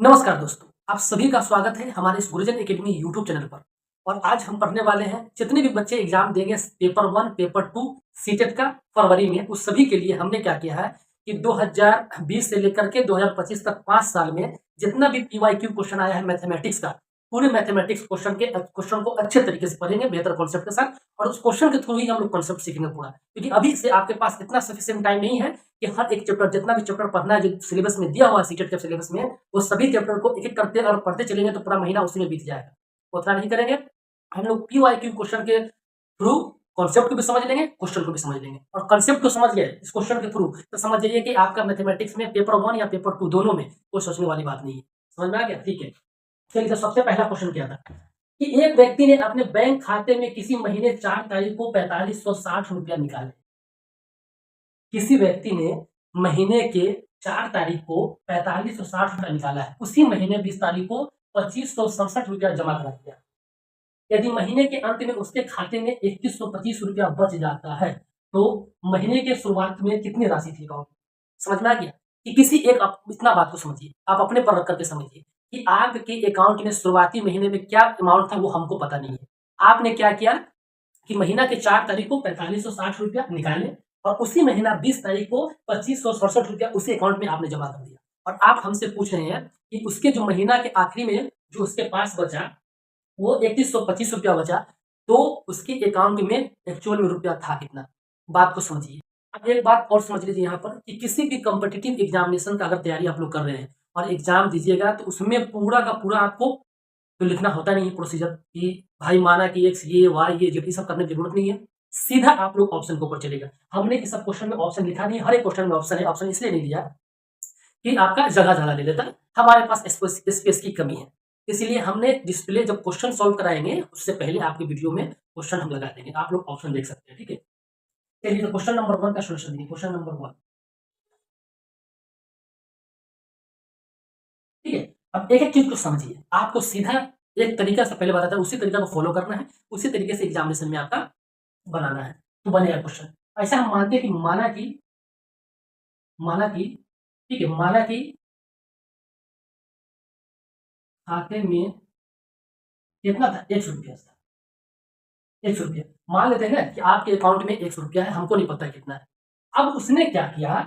नमस्कार दोस्तों, आप सभी का स्वागत है हमारे इस गुरुजन एकेडमी यूट्यूब चैनल पर। और आज हम पढ़ने वाले हैं जितने भी बच्चे एग्जाम देंगे पेपर 1, पेपर 2 सीटेट का फरवरी में, उस सभी के लिए हमने क्या किया है कि 2020 से लेकर के 2025 तक 5 साल में जितना भी पीवाईक्यू क्वेश्चन आया है मैथमेटिक्स का, पूरे मैथमेटिक्स क्वेश्चन को अच्छे तरीके से पढ़ेंगे बेहतर कॉन्सेप्ट के साथ। और उस क्वेश्चन के थ्रू ही हम लोग कॉन्सेप्ट सीखेंगे पूरा, क्योंकि अभी से आपके पास इतना सफिशिएंट टाइम नहीं है कि हर एक चैप्टर जितना भी चैप्टर पढ़ना है जो सिलेबस में दिया हुआ है सीटेट के सिलेबस में, वो सभी चैप्टर को एक एक करते और पढ़ते चलेंगे तो पूरा महीना उसी में बीत जाएगा। उतना नहीं करेंगे, हम लोग पीवाईक्यू क्वेश्चन के थ्रू कॉन्सेप्ट को भी समझ लेंगे, क्वेश्चन को भी समझ लेंगे। और कॉन्सेप्ट को समझ गए इस क्वेश्चन के थ्रू तो समझ जाइए कि आपका मैथमेटिक्स में पेपर 1 या पेपर 2 दोनों में कोई सोचने वाली बात नहीं है। समझ में आ गया? ठीक है। चलिए, तो सबसे पहला क्वेश्चन क्या था कि एक व्यक्ति ने अपने बैंक खाते में किसी महीने 4 तारीख को 4560 रुपया निकाले। किसी व्यक्ति ने महीने के 4 तारीख को 4560 रुपया निकाला है, उसी महीने 20 तारीख को 2567 रुपया जमा करा दिया। यदि महीने के अंत में उसके खाते में 2125 रुपया बच जाता है तो महीने के शुरुआत में कितनी राशि थी अकाउंट? समझ में आ गया कि किसी एक इतना बात को समझिए, आप अपने पर रख करके समझिए कि आपके अकाउंट में शुरुआती महीने में क्या अमाउंट था वो हमको पता नहीं है। आपने क्या किया कि महीना के 4 तारीख को 4560 रुपया निकाले और उसी महीना 20 तारीख को 2567 रुपया उसी अकाउंट में आपने जमा कर दिया। और आप हमसे पूछ रहे हैं कि उसके जो महीना के आखिरी में जो उसके पास बचा वो 3125 रुपया बचा, तो उसके अकाउंट में एक्चुअल में रुपया था कितना? बात को समझिए। अब एक बात और समझ लीजिए यहाँ पर कि किसी भी कॉम्पिटिटिव एग्जामिनेशन का अगर तैयारी आप लोग कर रहे हैं और एग्जाम दीजिएगा तो उसमें पूरा का पूरा आपको तो लिखना होता नहीं है प्रोसीजर कि भाई माना कि एक्स ये वाई ये जो सब करने की जरूरत नहीं है। सीधा आप लोग ऑप्शन के ऊपर चलेगा। हमने इस सब क्वेश्चन में ऑप्शन लिखा नहीं, हर एक क्वेश्चन में ऑप्शन है। ऑप्शन इसलिए नहीं दिया कि आपका जगह ज्यादा ले लेता है, हमारे पास स्पेस की कमी है। इसलिए हमने डिस्प्ले जब क्वेश्चन सॉल्व कराएंगे उससे पहले आपके वीडियो में क्वेश्चन हम लगा देंगे, आप लोग ऑप्शन देख सकते हैं। ठीक है, चलिए तो क्वेश्चन नंबर 1 का सोल्यूशन देखिए। क्वेश्चन नंबर 1, ठीक है। अब एक एक चीज को समझिए, आपको सीधा एक तरीका से पहले बताता है, उसी तरीका को फॉलो करना है, उसी तरीके से एग्जामिनेशन में आपका बनाना है तो बनेगा क्वेश्चन। ऐसा हम मानते हैं कि माना कि ठीक है, माना कि खाते में कितना था? 100 रुपया था। 100 रुपया मान लेते हैं ना कि आपके अकाउंट में 100 रुपया है, हमको नहीं पता कितना है। अब उसने क्या किया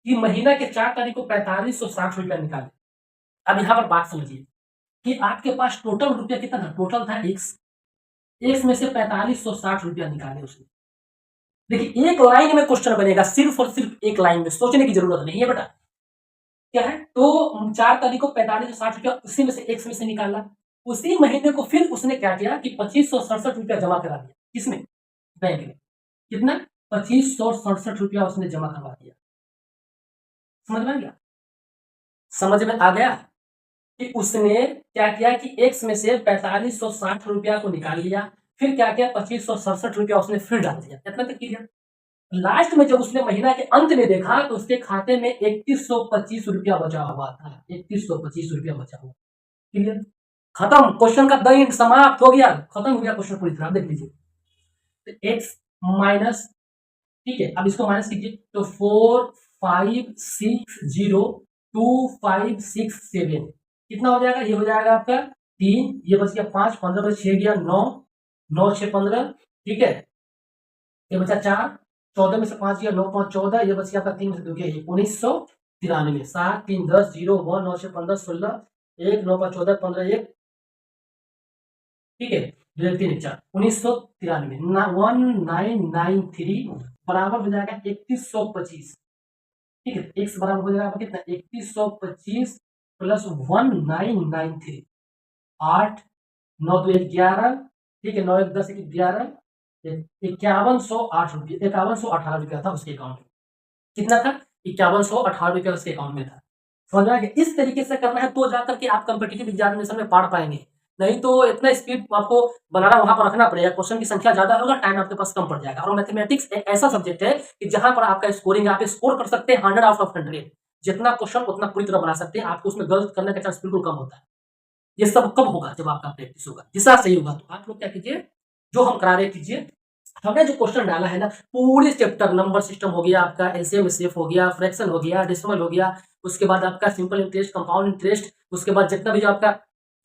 कि महीना के 4 तारीख को 4560 रुपया निकाले। अब यहाँ पर बात समझिए कि आपके पास टोटल रुपया कितना था? टोटल था एक्स, एक्स में से 4560 रुपया निकाले उसने। देखिए एक लाइन में क्वेश्चन बनेगा, सिर्फ और सिर्फ एक लाइन में, सोचने की जरूरत नहीं है बेटा। क्या है तो 4 तारीख को 4560 रुपया उसी में से एक्स में से निकाला। उसी महीने को फिर उसने क्या किया कि 2567 रुपया जमा करा दिया। किसमें? बैंक में। कितना? 2567 रुपया उसने जमा करवा दिया। समझ में आ गया? समझ में आ गया कि उसने क्या किया कि एक्स में से 4560 रुपया को निकाल लिया, फिर क्या किया 2567 रुपया उसने फिर डाल दिया। इतना तक क्लियर? लास्ट में जब उसने महीना के अंत में देखा तो उसके खाते में 3125 रुपया बचा हुआ था। 3125 रुपया बचा हुआ। क्लियर? खत्म, क्वेश्चन का द समाप्त हो गया, खत्म हो गया क्वेश्चन पूरी तरह। देख लीजिए तो एक्स माइनस, ठीक है, अब इसको माइनस कीजिए तो 45602567 कितना हो जाएगा? ये हो जाएगा आपका 3, ये बच गया 5, 15 बच 6 गया 9, 9 6 15, ठीक है। ये बचा 4, 14 में से 5 गया 9 5 14, ये बच गया आपका 3 में से 2 गया 1993, 7 3 10 0 1 9 6 15 16 1 9 5 14 15 1, ठीक है, 2 3 4 1993 1993 बराबर हो जाएगा 3125। ठीक है, x बराबर हो जाएगा कितना? 3125 प्लस 1993, 8 9 2 11, ठीक है, 9 1 10 1 11, 5108 रुपये, 5118 रुपया था उसके अकाउंट में। कितना था? 5118 रुपया उसके अकाउंट में था। समझ में आ गया? इस तरीके से करना है तो जाकर के आप कॉम्पिटिटिव एग्जामिनेशन में पढ़ पाएंगे, नहीं तो इतना स्पीड आपको बनाना वहां पर रखना पड़ेगा। क्वेश्चन की संख्या ज्यादा होगा, टाइम आपके पास कम पड़ जाएगा। और मैथमेटिक्स एक ऐसा सब्जेक्ट है कि जहां पर आपका स्कोरिंग, आप स्कोर कर सकते हैं 100 आउट ऑफ 100। जितना क्वेश्चन उतना पूरी तरह बना सकते हैं, आपको उसमें गलत करने का चांस बिल्कुल कम होता है। ये सब कब होगा? जब आपका प्रैक्टिस होगा। जिसका सही होगा तो आप लोग क्या कीजिए, जो हम करा रहे कीजिए, हमने जो क्वेश्चन डाला है ना, पूरे चैप्टर नंबर सिस्टम हो गया, आपका एलसीएम एचसीएफ हो गया, फ्रैक्शन हो गया, डेसिमल हो गया, उसके बाद आपका सिंपल इंटरेस्ट, कंपाउंड इंटरेस्ट, उसके बाद जितना भी जो आपका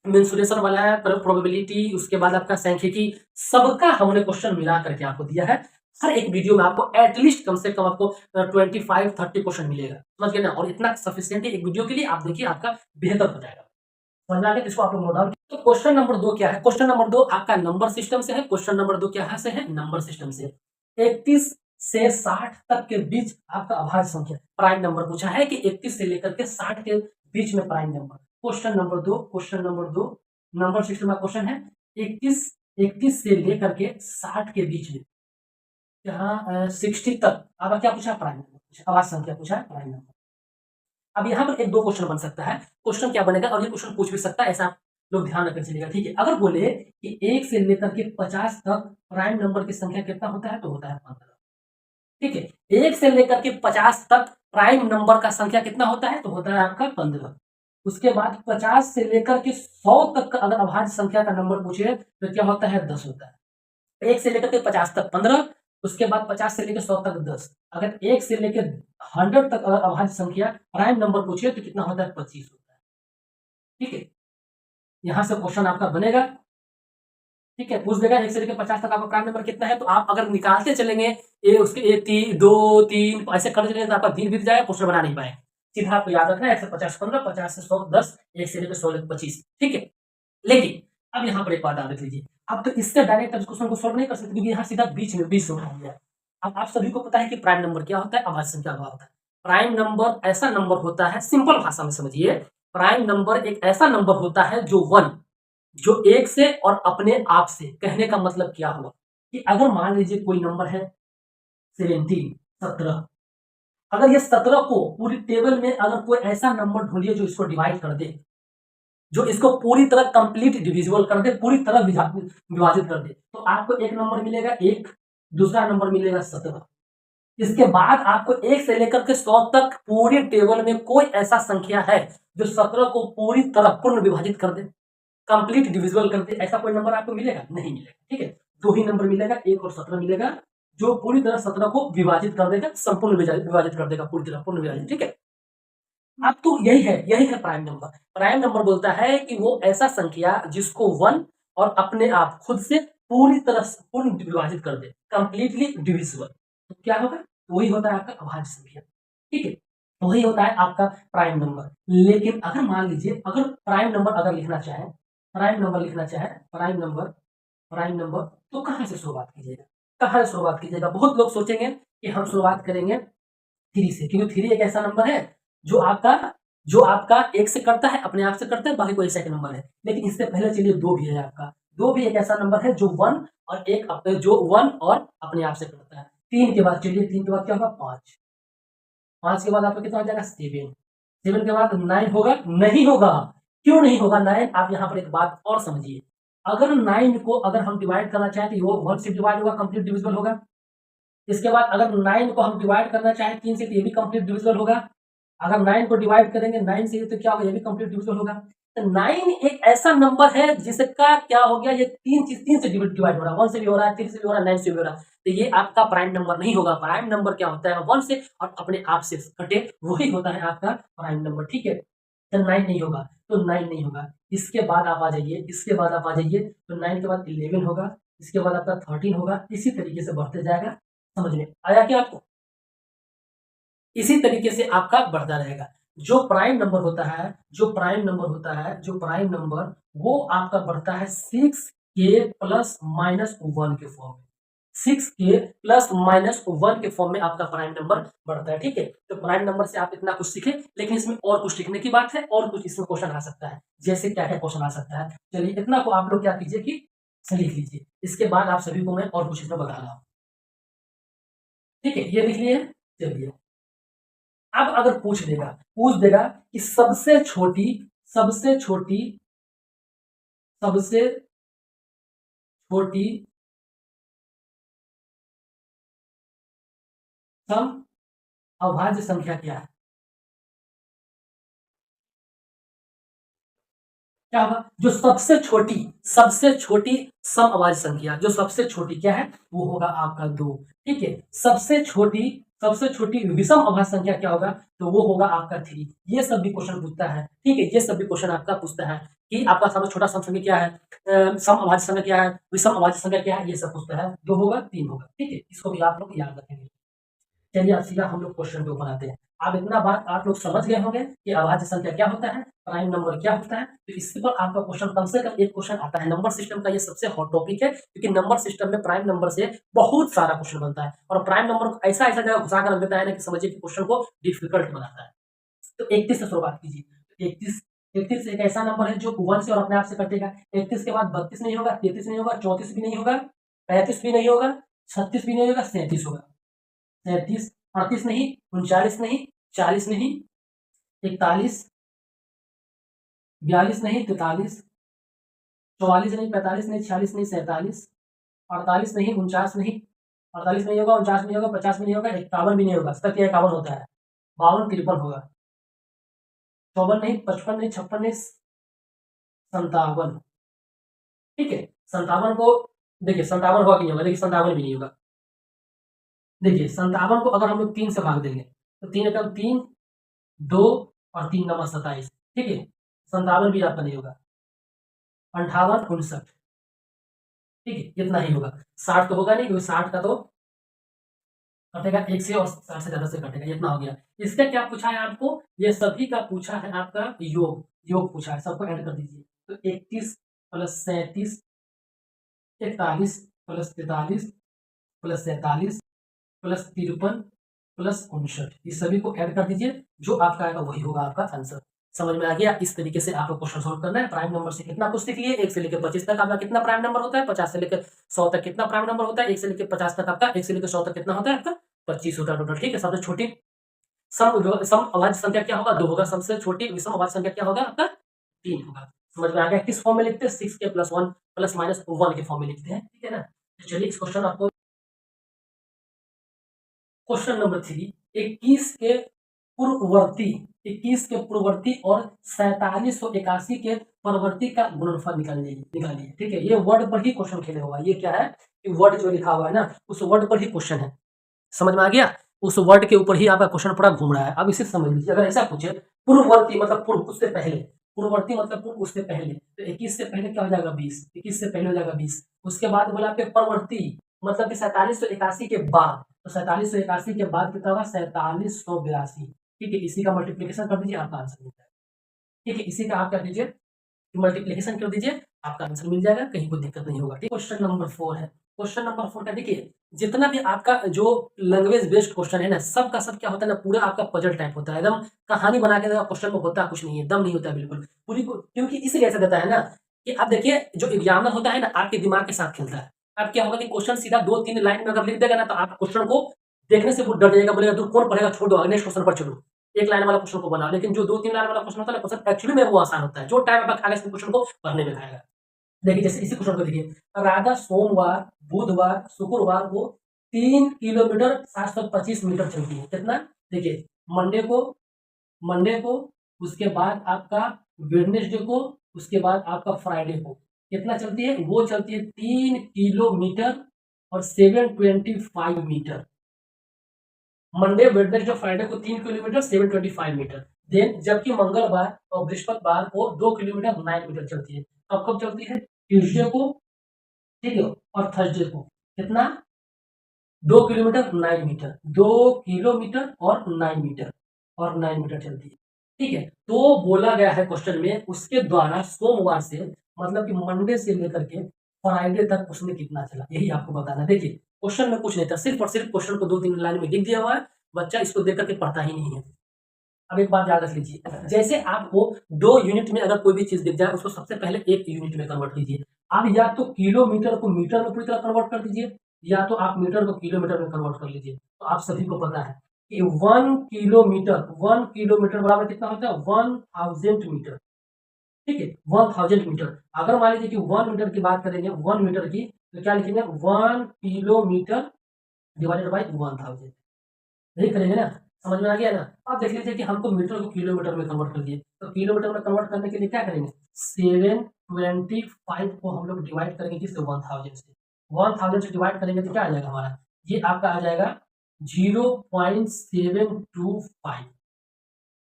मेंसुरेशन वाला है, प्रोबेबिलिटी, उसके बाद आपका सांख्यिकी, सबका हमने क्वेश्चन मिला करके आपको दिया है। हर एक वीडियो में आपको एटलीस्ट कम से कम आपको 25-30 क्वेश्चन मिलेगा, समझ गए ना। और इतना सफिशियंट है एक वीडियो के लिए, आप देखिए आपका बेहतर हो जाएगा। समझ में आ गया, इसको आप लोग नोट डाउन। तो क्वेश्चन नंबर 2 क्या है? क्वेश्चन नंबर 2 आपका नंबर सिस्टम से है। क्वेश्चन नंबर 2 क्या है से है? नंबर सिस्टम से। 31 से 60 तक के बीच आपका अभाज्य संख्या प्राइम नंबर पूछा है कि 31 से लेकर के 60 के बीच में prime number. Question number 2, question number 2 number system का क्वेश्चन है। 31 से लेकर के 60 के बीच में, यहाँ 60 तक आपका क्या पूछा? प्राइम नंबर, अभाज्य संख्या पूछा है, प्राइम नंबर। अब यहाँ पर एक दो क्वेश्चन बन सकता है। क्वेश्चन क्या बनेगा, और ये क्वेश्चन पूछ भी सकता है, ऐसा आप लोग ध्यान रखकर चलिएगा, ठीक है। अगर बोले कि 1 से लेकर के 50 तक प्राइम नंबर की संख्या कितना होता है, तो होता है 15, ठीक है। 1 से लेकर के 50 तक प्राइम नंबर का संख्या कितना होता है, तो होता है आपका 15। उसके बाद 50 से लेकर के 100 तक का अगर अभाज्य संख्या का नंबर पूछे तो क्या होता है? 10 होता है। 1 से लेकर के 50 तक 15, उसके बाद 50 से लेकर 100 तक 10। अगर 1 से लेकर 100 तक अगर अभाज्य संख्या प्राइम नंबर पूछे तो कितना होता है? 25 होता है, ठीक है। यहां से क्वेश्चन आपका बनेगा, ठीक है। पूछ देगा 1 से लेकर 50 तक आपका प्राइम नंबर कितना है, तो आप अगर निकालते चलेंगे ये उसके 1 3 2 3 ऐसे करते चलेंगे तो आपका दिन बीत जाएगा, क्वेश्चन बना नहीं पाए। सीधा आपको याद रखना है 1 से 50 15, 50 से 100 10, 1 से लेकर 100 लेकर 25, ठीक है। लेकिन अब यहाँ पर एक बात आप देख लीजिए, आप तो इससे डायरेक्ट अब क्वेश्चन को सॉल्व नहीं कर सकते, क्योंकि यहाँ सीधा बीच में 20 उठा गया है। अब आप सभी को पता है कि प्राइम नंबर क्या होता है, अभाज्य संख्या क्या होता है। प्राइम नंबर ऐसा नंबर होता है, सिंपल भाषा में समझिए, प्राइम नंबर एक ऐसा नंबर होता है जो जो एक से और अपने आप से, कहने का मतलब क्या हुआ कि अगर मान लीजिए कोई नंबर है 17, 17, अगर ये 17 को पूरी टेबल में अगर कोई ऐसा नंबर ढूंढिए जो इसको डिवाइड कर दे, जो इसको पूरी तरह कंप्लीट डिविजिबल कर दे, पूरी तरह विभाजित कर दे, तो आपको एक नंबर मिलेगा 1, दूसरा नंबर मिलेगा 17। इसके बाद आपको 1 से लेकर के 100 तक पूरी टेबल में कोई ऐसा संख्या है जो 17 को पूरी तरह पूर्ण विभाजित कर दे, कंप्लीट डिविजिबल कर दे, ऐसा कोई नंबर आपको मिलेगा? नहीं मिलेगा, ठीक है। दो ही नंबर मिलेगा, 1 और 17 मिलेगा, जो पूरी तरह 17 को विभाजित कर देगा, संपूर्ण विभाजित कर देगा, पूरी तरह पूर्ण विभाजित, ठीक है। अब तो यही है प्राइम नंबर। प्राइम नंबर बोलता है कि वो ऐसा संख्या जिसको 1 और अपने आप खुद से पूरी तरह से पूर्ण विभाजित कर दे, कंप्लीटली डिविजिबल, तो क्या होगा? वही होता है आपका अभाज्य संख्या, ठीक है। वही होता है आपका प्राइम नंबर। लेकिन अगर मान लीजिए अगर प्राइम नंबर अगर लिखना चाहे, प्राइम नंबर लिखना चाहे, प्राइम नंबर, तो कहाँ से शुरुआत कीजिएगा? कहाँ से शुरुआत कीजिएगा? बहुत लोग सोचेंगे कि हम शुरुआत करेंगे 3 से, क्योंकि 3 एक ऐसा नंबर है जो आपका जो आपका 1 से करता है, अपने आप से करता है, बाकी कोई सेकंड नंबर है। लेकिन इससे पहले चलिए 2 भी है आपका। 2 भी एक ऐसा नंबर है जो 1 और जो 1 और अपने आप से करता है। 3 के बाद चलिए 3 के बाद क्या होगा? 5। 5 के बाद आपका कितना हो जाएगा? 7। 7 के बाद 9 होगा? नहीं होगा। क्यों नहीं होगा 9? आप यहाँ पर एक बात और समझिए। अगर 9 को अगर हम डिवाइड करना चाहें तो वो 1 से डिवाइड होगा, कंप्लीट डिविजिबल होगा। इसके बाद अगर 9 को हम डिवाइड करना चाहें 3 से तो ये भी कंप्लीट डिविजिबल होगा। अगर 9 को डिवाइड करेंगे 9 से तो क्या होगा? ये भी कंप्लीट डिविजिबल होगा। तो 9 एक ऐसा नंबर है जिसका क्या हो गया? ये 3 से डिवाइड हो रहा है, 1 से भी हो रहा है, 3 से भी हो रहा है, 9 से भी हो रहा है। तो ये आपका प्राइम नंबर नहीं होगा। प्राइम नंबर क्या होता है? 1 से और अपने आप से कटे, वही होता है आपका प्राइम नंबर, ठीक है। तो 9 नहीं होगा, तो 9 नहीं होगा। इसके बाद आप आ जाइए, तो 9 के बाद 11 होगा, इसके बाद आपका 13 होगा, इसी तरीके से बढ़ते जाएगा। समझ में आया क्या आपको? इसी तरीके से आपका बढ़ता रहेगा। जो प्राइम नंबर होता है, वो आपका बढ़ता है 6k प्लस माइनस 1 के फॉर्म में। 6k प्लस माइनस 1 के फॉर्म में आपका प्राइम नंबर बढ़ता है, ठीक है। तो प्राइम नंबर से आप इतना कुछ सीखे, लेकिन इसमें और कुछ सीखने की बात है, और कुछ इसमें क्वेश्चन आ सकता है। जैसे क्या क्या क्वेश्चन आ सकता है, चलिए इतना को आप लोग क्या कीजिए कि लिख लीजिए। इसके बाद आप सभी को मैं और कुछ इसमें बता रहा हूँ, ठीक है। ये लिख लिए, चलिए। अब अगर पूछ देगा कि सबसे छोटी सबसे छोटी सम अभाज्य संख्या क्या है? क्या होगा, जो सबसे छोटी सम अभाज्य संख्या, जो सबसे छोटी क्या है वो होगा आपका 2। ठीक है, सबसे छोटी विषम अभाज्य संख्या क्या होगा, तो वो होगा आपका 3। ये सब भी क्वेश्चन पूछता है। ठीक है, ये सब भी क्वेश्चन आपका पूछता है कि आपका सबसे छोटा सम संख्या क्या है, सम अभाज्य संख्या क्या है, विषम अभाज्य संख्या क्या है, ये सब पूछता है। 2 होगा 3 होगा। ठीक है, इसको भी आप लोग याद रखेंगे। चलिए अब सीधा हम लोग क्वेश्चन पे बनाते हैं। अब इतना बात आप लोग समझ गए होंगे कि अभाज्य संख्या क्या होता है, प्राइम नंबर क्या होता है। तो इसके पर आपका क्वेश्चन कम से कम एक क्वेश्चन आता है। नंबर सिस्टम का ये सबसे हॉट टॉपिक है, क्योंकि नंबर सिस्टम में प्राइम नंबर से बहुत सारा क्वेश्चन बनता है, और प्राइम नंबर को ऐसा ऐसा जगह घुसा कर रख देता है ना कि समझिए कि क्वेश्चन को डिफिकल्ट बनाता है। तो 31 से शुरुआत कीजिए। 31 एक ऐसा नंबर है जो 1 से और अपने आप से कटेगा। 31 के बाद 32 नहीं होगा, 33 नहीं होगा, 34 भी नहीं होगा, 35 भी नहीं होगा, 36 भी नहीं होगा, 37 होगा। 37, 38 नहीं, 39 नहीं, 40 नहीं, 41, 42 नहीं, 43, 44 नहीं, 45 नहीं, 46 नहीं, 47, 48 नहीं, 49 नहीं, 48 नहीं होगा, 49 नहीं होगा, 50 भी नहीं होगा, 51 भी नहीं होगा। सत्तर क्या 51 होता है, 52, 53 होगा, 54 नहीं, 55 नहीं, 56 नहीं, 57। ठीक है, 57 को देखिए, 57 होगा कि नहीं होगा, देखिए 57 भी नहीं होगा। देखिए 57 को अगर हम लोग 3 से भाग देंगे तो 3 एकम 3, 2 और 3 नंबर 27। ठीक है, 57 भी आपका नहीं होगा। 58, 59। ठीक है, इतना ही होगा। 60 तो होगा नहीं, क्योंकि 60 का तो कटेगा 1 से, और 60 से ज्यादा से कटेगा। इतना हो गया। इसका क्या पूछा है आपको, ये सभी का पूछा है आपका योग पूछा है। सबको ऐड कर दीजिए। तो 31 plus 37, 41 plus 43 plus 47 plus 53 plus 59, इस सभी को ऐड कर दीजिए। जो आपका आएगा वही होगा आपका आंसर। समझ में आ गया। इस तरीके से आपको क्वेश्चन सोल्व करना है। प्राइम नंबर से कितना कुछ सीख लिए। 1 से लेकर 25 तक आपका कितना प्राइम नंबर होता है, 50 से लेकर 100 तक कितना प्राइम नंबर होता है, 1 से लेकर 50 तक आपका, 1 से लेकर 100 तक कितना होता है आपका, 25 होता है टोटल। ठीक है, सबसे छोटी सम अभाज्य संख्या क्या होगा, 2 होगा। सबसे छोटी विषम अभाज्य संख्या क्या होगा आपका, 3 होगा। समझ में आ गया। किस फॉर्म में लिखते हैं, 6 के प्लस 1 प्लस माइनस 1 के फॉर्म में लिखते हैं। ठीक है ना। तो चलिए इस क्वेश्चन आपको, क्वेश्चन नंबर 3, 21 के पूर्ववर्ती और 4781 के परवर्ती का गुणनफल निकालिए। ठीक है, ये वर्ड पर ही क्वेश्चन खेले हुआ है। ये क्या है कि वर्ड जो लिखा हुआ है ना, उस वर्ड पर ही क्वेश्चन है। समझ में आ गया। उस वर्ड के ऊपर ही आपका क्वेश्चन पूरा घूम रहा है। अब इसे समझ लीजिए। अगर ऐसा पूछे पूर्ववर्ती मतलब पूर्व, उससे पहले, पूर्ववर्ती मतलब पूर्व, उससे पहले, तो 21 से पहले क्या हो जाएगा, 20। 21 से पहले हो जाएगा 20। उसके बाद बोला आपके परवर्ती मतलब कि 4781 के बाद, तो 4781 के बाद कितना होगा, 4782। ठीक है, इसी का मल्टीप्लीकेशन कर दीजिए, आपका आंसर मिल जाएगा। ठीक है, इसी का आप कर दीजिए, मल्टीप्लीकेशन कर दीजिए, आपका आंसर मिल जाएगा। कहीं कोई दिक्कत नहीं होगा। ठीक, क्वेश्चन नंबर 4 है। क्वेश्चन नंबर 4 का देखिए, जितना भी आपका जो लैंग्वेज बेस्ड क्वेश्चन है ना, सब का सब क्या होता है ना, पूरा आपका पजल टाइप होता है। एकदम कहानी बना के क्वेश्चन में होता कुछ नहीं है, दम नहीं होता है बिल्कुल पूरी क्योंकि इसलिए ऐसा देता है ना कि आप देखिए, जो एग्जामिनर होता है ना, आपके दिमाग के साथ खेलता है। अब क्या होगा कि क्वेश्चन सीधा 2-3 लाइन में अगर लिख देगा ना, तो आप क्वेश्चन को देखने से डर जाएगा, बोलेगा दूर कौन पढ़ेगा, छोड़ दो, नेक्स्ट क्वेश्चन पर चलो। एक लाइन वाला क्वेश्चन को बनाओ। लेकिन जो 2-3 लाइन वाला क्वेश्चन होता है ना, क्वेश्चन एक्चुअली में वो आसान होता है। जो टाइम आप खाएगा इस क्वेश्चन को पढ़ने में खाएगा। देखिए जैसे इसी क्वेश्चन को देखिए, राधा सोमवार, बुधवार, शुक्रवार को 3 किलोमीटर 725 मीटर चलती है। कितना, देखिए मंडे को, उसके बाद आपका वेडनेसडे को, उसके बाद आपका फ्राइडे को कितना चलती है, वो चलती है 3 किलोमीटर और 725 मीटर। मंडे, वेडनेसडे, फ्राइडे को 3 किलोमीटर 725 मीटर। देन जबकि मंगलवार और बृहस्पतिवार को 2 किलोमीटर 9 मीटर चलती है। अब कब चलती है, ट्यूसडे को, ठीक है, और थर्सडे को कितना, 2 किलोमीटर 9 मीटर, 2 किलोमीटर और 9 मीटर, और 9 मीटर चलती है। ठीक है, तो बोला गया है क्वेश्चन में उसके द्वारा सोमवार से मतलब कि मंडे से लेकर के फ्राइडे तक उसने कितना चला, यही आपको बताना है। देखिए क्वेश्चन में कुछ नहीं था, सिर्फ और सिर्फ क्वेश्चन को 2-3 लाइन में लिख दिया हुआ है। बच्चा इसको देख करके पढ़ता ही नहीं है। अब एक बात याद रख लीजिए, जैसे आपको 2 यूनिट में अगर कोई भी चीज दिख जाए, उसको सबसे पहले 1 यूनिट में कन्वर्ट कीजिए। आप या तो किलोमीटर को मीटर में पूरी तरह कन्वर्ट कर दीजिए, या तो आप मीटर को किलोमीटर में कन्वर्ट कर लीजिए। तो आप सभी को पता है कि 1 किलोमीटर बराबर कितना होता है, 1000 मीटर। ठीक है, 1000 मीटर। अगर मान लीजिए कि 1 मीटर की बात करेंगे, 1 मीटर की, तो क्या लिखेंगे, 1 किलोमीटर डिवाइडेड बाई 1000। यही करेंगे ना। समझ में आ गया ना। अब देख लीजिए कि हमको मीटर को किलोमीटर में कन्वर्ट कर दिए, तो किलोमीटर में कन्वर्ट करने के लिए क्या करेंगे, 725 को हम लोग डिवाइड करेंगे किससे, 1000 से। 1000 से डिवाइड करेंगे तो क्या आ जाएगा हमारा, ये आपका आ जाएगा 0.725।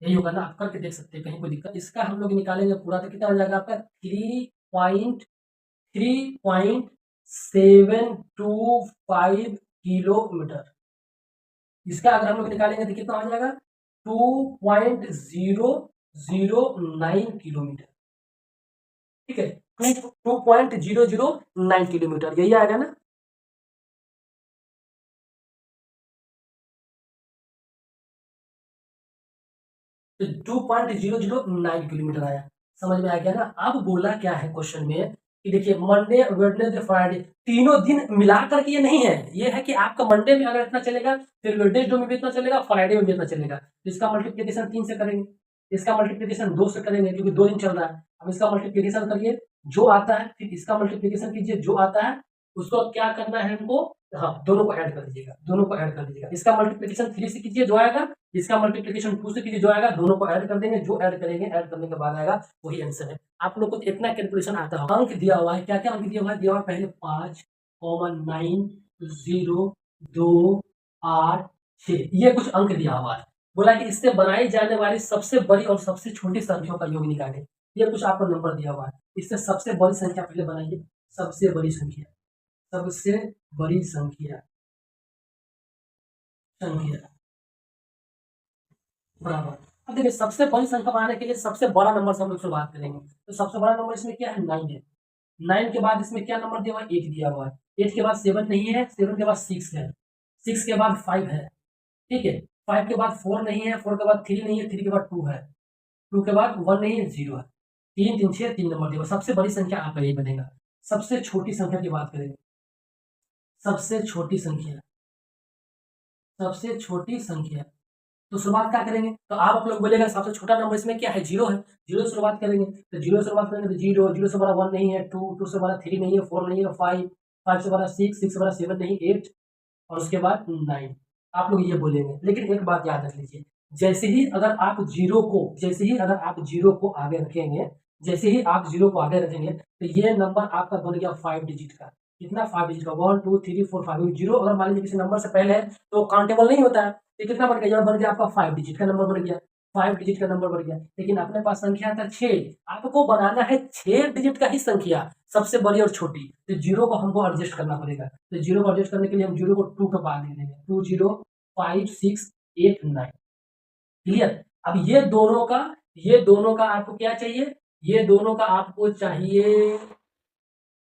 यही होगा ना, आप करके देख सकते हैं, कहीं कोई दिक्कत। इसका हम लोग निकालेंगे पूरा तो कितना हो जाएगा आपका 3.725 किलोमीटर। इसका अगर हम लोग निकालेंगे तो कितना हो जाएगा 2.009 किलोमीटर। ठीक है, 2.009 किलोमीटर, यही आएगा ना। तो 2.009 किलोमीटर आया, समझ में आ गया ना। अब बोला क्या है क्वेश्चन में कि देखिए मंडे वेडनेसडे फ्राइडे तीनों दिन मिलाकर के ये नहीं है, ये है कि आपका मंडे में अगर इतना चलेगा, फिर वेडनेसडे में भी इतना चलेगा, फ्राइडे में भी इतना चलेगा। तो इसका मल्टीप्लीकेशन 3 से करेंगे, इसका मल्टीप्लीकेशन 2 से करेंगे क्योंकि 2 दिन चल रहा है। अब इसका मल्टीप्लीकेशन करिए जो आता है, फिर इसका मल्टीप्लीकेशन कीजिए जो आता है, उसको क्या करना है हमको, हाँ दोनों को ऐड कर दीजिएगा, दोनों को ऐड कर दीजिएगा। इसका मल्टीप्लीकेशन 3 से कीजिए जो आएगा, इसका मल्टीप्लीकेशन 2 से कीजिए जो आएगा, दोनों को ऐड कर देंगे, जो ऐड करेंगे ऐड करने के बाद आएगा वही आंसर है। आप लोग को इतना कैलकुलेशन आता है। अंक दिया हुआ है, क्या क्या अंक दिया हुआ है, दिया हुआ है पहले 5, 9, 0, 2, 8, 6, ये कुछ अंक दिया हुआ है। बोला कि इससे बनाई जाने वाली सबसे बड़ी और सबसे छोटी संख्याओं का योग निकालें। ये कुछ आपको नंबर दिया हुआ है, इससे सबसे बड़ी संख्या पहले बनाइए, सबसे बड़ी संख्या, सबसे बड़ी संख्या, संख्या बराबर। अब देखिए सबसे बड़ी संख्या बनाने के लिए सबसे बड़ा नंबर से हम लोग शुरुआत करेंगे, तो सबसे बड़ा नंबर इसमें क्या है, 9 है। 9 के बाद इसमें क्या नंबर दिया हुआ है, 8 दिया हुआ है। 8 के बाद 7 नहीं है, 7 के बाद 6 है, 6 के बाद 5 है, ठीक है। 5 के बाद 4 नहीं है, 4 के बाद 3 नहीं है, 3 के बाद 2 है, 2 के बाद 1 नहीं है, 0 है। 3 3 6 3 नंबर दिया हुआ। सबसे बड़ी संख्या आपका यही बनेगा। सबसे छोटी संख्या की बात करेंगे, सबसे छोटी संख्या, सबसे छोटी संख्या, तो शुरुआत क्या करेंगे, तो आप लोग बोलेगा सबसे छोटा नंबर इसमें क्या है, 0 है, 0 से शुरुआत करेंगे। तो 0 से शुरुआत करेंगे तो 0, 0 से बड़ा 1 नहीं है, 2, 2 से बड़ा 3 नहीं है, 4 नहीं है, 5, 5 से बड़ा 6, 6 से बड़ा 7 नहीं, 8 और उसके बाद 9। आप लोग ये बोलेंगे, लेकिन एक बात याद रख लीजिए, जैसे ही अगर आप 0 को, जैसे ही अगर आप 0 को आगे रखेंगे, जैसे ही आप 0 को आगे रखेंगे, तो ये नंबर आपका बन गया 5 डिजिट का। कितना, 5 डिजिट का, 1 2 3 4 5। 0 अगर मान लीजिए किसी नंबर से पहले है तो काउंटेबल नहीं होता है, ये कितना बन गया, बन गया आपका 5 डिजिट का नंबर बन गया, 5 डिजिट का नंबर बन गया। लेकिन अपने पास संख्या था 6, आपको बनाना है 6 डिजिट का ही संख्या, सबसे बड़ी और छोटी। तो 0 को हमको एडजस्ट करना पड़ेगा, तो 0 को एडजस्ट करने के लिए हम 0 को 2 के बाद ले लेंगे, 2 0 5 6 8 9। क्लियर। अब ये दोनों का आपको क्या चाहिए, ये दोनों का आपको चाहिए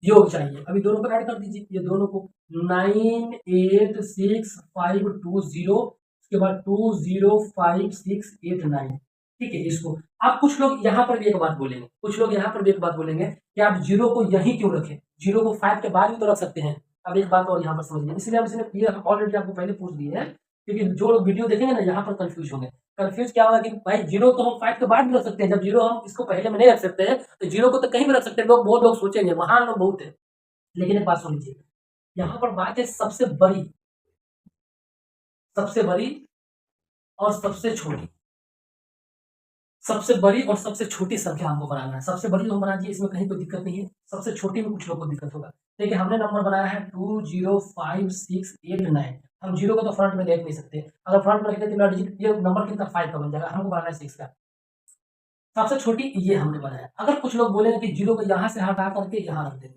योग चाहिए। अभी दोनों को ऐड कर दीजिए, ये दोनों को 9 8 6 5 2 0, उसके बाद 2 0 5 6 8 9। ठीक है, इसको आप कुछ लोग यहाँ पर भी एक बात बोलेंगे, कुछ लोग यहाँ पर भी एक बात बोलेंगे कि आप 0 को यहीं क्यों रखें, 0 को 5 के बाद भी तो रख सकते हैं। अब एक बात और यहाँ पर समझिए, इसलिए हम इसने क्लियर ऑलरेडी आपको पहले पूछ दिए हैं, क्योंकि जो लोग वीडियो देखेंगे ना यहाँ पर कंफ्यूज होंगे। कंफ्यूज क्या होगा कि भाई 0 तो हम 5 के बाद भी रख सकते हैं, जब 0 हम इसको पहले में नहीं रख सकते हैं तो 0 को तो कहीं भी रख सकते हैं। लोग, बहुत लोग सोचेंगे, महान लोग बहुत है, लेकिन एक बात सुन लीजिए, यहाँ पर बात है सबसे बड़ी, सबसे बड़ी और सबसे छोटी, सबसे बड़ी और सबसे छोटी संख्या हमको बनाना है। सबसे बड़ी हम बना दिए, इसमें कहीं कोई दिक्कत नहीं है, सबसे छोटी में कुछ लोग को दिक्कत होगा। देखिए हमने नंबर बनाया है 2 0 5 6 8 9। हम 0 को तो फ्रंट में देख नहीं सकते, अगर फ्रंट में रखते तो डिजिट ये नंबर कितना 5 का बन जाएगा, हमको बनाना है 6 का। सबसे छोटी ये हमने बनाया। अगर कुछ लोग बोलेंगे कि 0 को यहाँ से हटा करके यहाँ रख देंगे,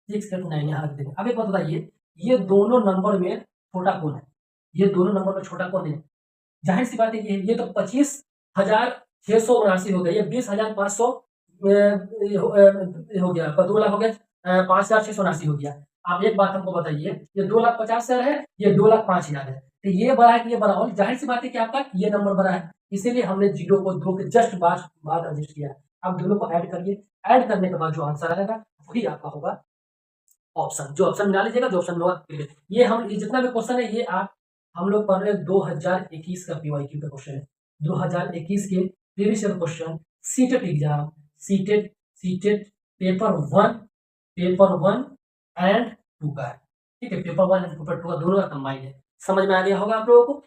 6 8 9 यहाँ रख देंगे। अब एक बात बताइए, ये दोनों नंबर में छोटा कौन है, ये दोनों नंबर में छोटा कौन है, जाहिर सी बात है ये तो 25,679 हो गया, ये 20,500 हो गया, 2 लाख हो गया, 5,679 हो गया। आप एक बात हमको बताइए, ये 2,50,000 है, ये 2,05,000 है, तो ये बड़ा है कि ये बड़ा, और जाहिर सी बात है कि आपका ये नंबर बड़ा है, इसीलिए हमने 0 को 2 के जस्ट बाद एडजस्ट किया। अब दोनों को ऐड करिए, ऐड करने के बाद जो आंसर आएगा वही आपका होगा ऑप्शन, जो ऑप्शन मिला लीजिएगा, जो ऑप्शन होगा। ये हम जितना भी क्वेश्चन है ये आप हम लोग पढ़ रहे 2021 का पीवाईक्यू का क्वेश्चन है, 2021 के previous year question, CTET exam, CTET paper one and two का है। ठीक है, पेपर 1 एंड पेपर 2 का दोनों का कंबाइंड है। समझ में आ गया होगा आप लोगों को।